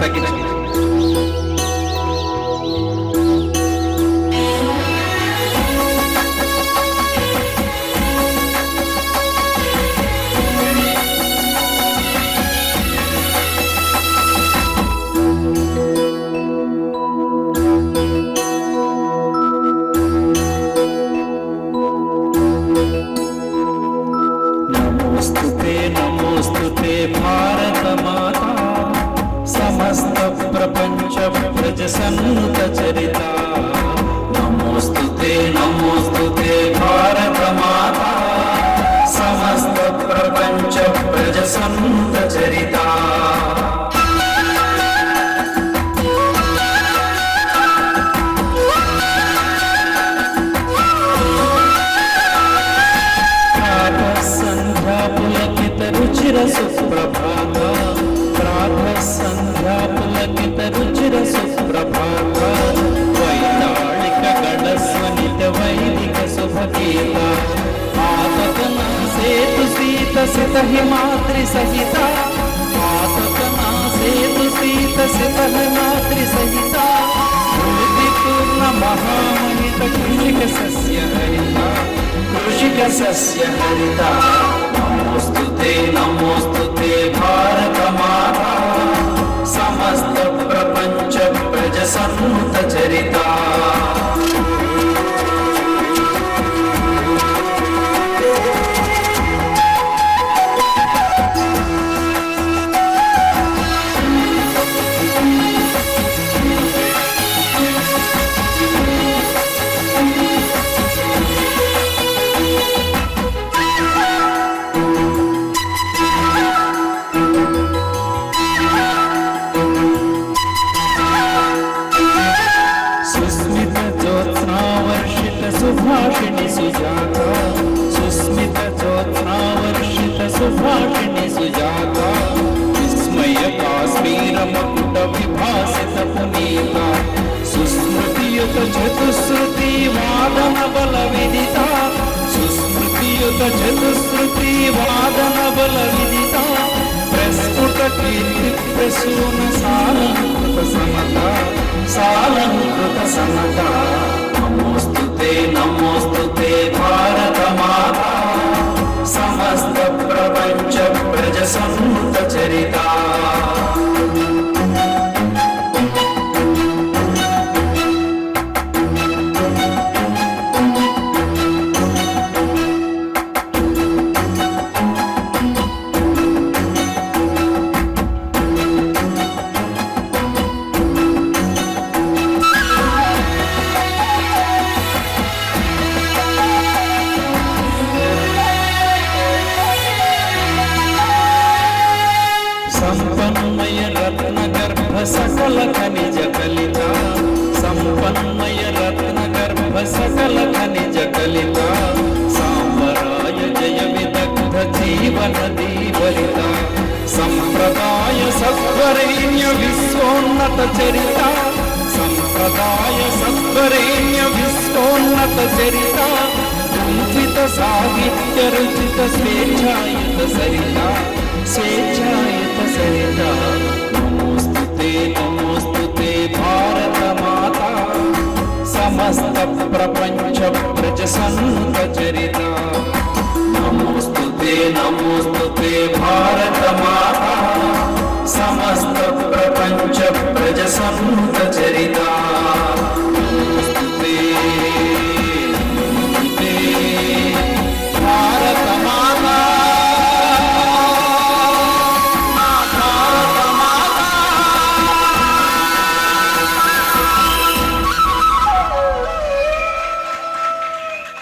తగ్గించండి. నమోస్తుతే నమోస్తుతే భారత మాతా సమస్త ప్రపంచ ప్రజ సన్నుత చరిత. నమోస్తుతే నమోస్తుతే భారత మాతా సమస్త ప్రపంచ ప్రజ సన్నుత చరిత. రుచిర సుప్రభాత ప్రాత సంధ్యా పులకిత రుచిర సుప్రభాత వైతాళిక గణస్వనిత వైదిక శుభగీత ఆతకనా సేతు సీత సిత హిమాద్రి సహిత ఆతకనా సేతు సీత సిత హిమాద్రి సహిత పూర్ణ మహామహిత కృషిక సస్య హరిత కృషిక సస్య హరిత. నమోస్తుతే నమోస్తుతే భారత మాతా సమస్త ప్రపంచ ప్రజ సన్నుత చరిత. సుభాషిణి సుజాత సుస్మిత జ్యోత్స్నావర్షిత సుభాషిణి సుజాత విస్మయ కాశ్మీర మకుట విభాసిత పునీత సుస్మృతియుత చతుశ్రుతి వాదన బల విదిత సుస్మృతియుత చతుశ్రుతి వాదన బల విదిత ప్రస్ఫుట కీర్తి ప్రసూన సాలంకృత సమత సాలంకృత సమత. నమోస్తుతే నమోస్తుతే భారత మాతా సమస్త ప్రపంచ ప్రజ సన్నుత చరిత. సంపన్మయ రత్న గర్భ సకల ఖనిజ కలిత సంపన్మయ రత్న గర్భ సకల ఖనిజ కలిత సాంబరాయ జయ విదగ్ధ జీవన దీవరిత సంప్రదాయ సత్వరేణ్య విశ్వోన్నత చరిత సంప్రదాయ సత్వరేణ్య విశ్వోన్నత చరిత కుంఠిత సాహిత్య రుచిత స్వేచ్ఛాయుత సరిత స్వేచ్ఛాయుత సరిత. నమోస్తుతే నమోస్తుతే భారత మాతా సమస్త ప్రపంచ ప్రజ సన్నుత చరిత. నమోస్తుతే నమోస్తుతే భారత మాతా సమస్త ప్రపంచ ప్రజ సన్నుత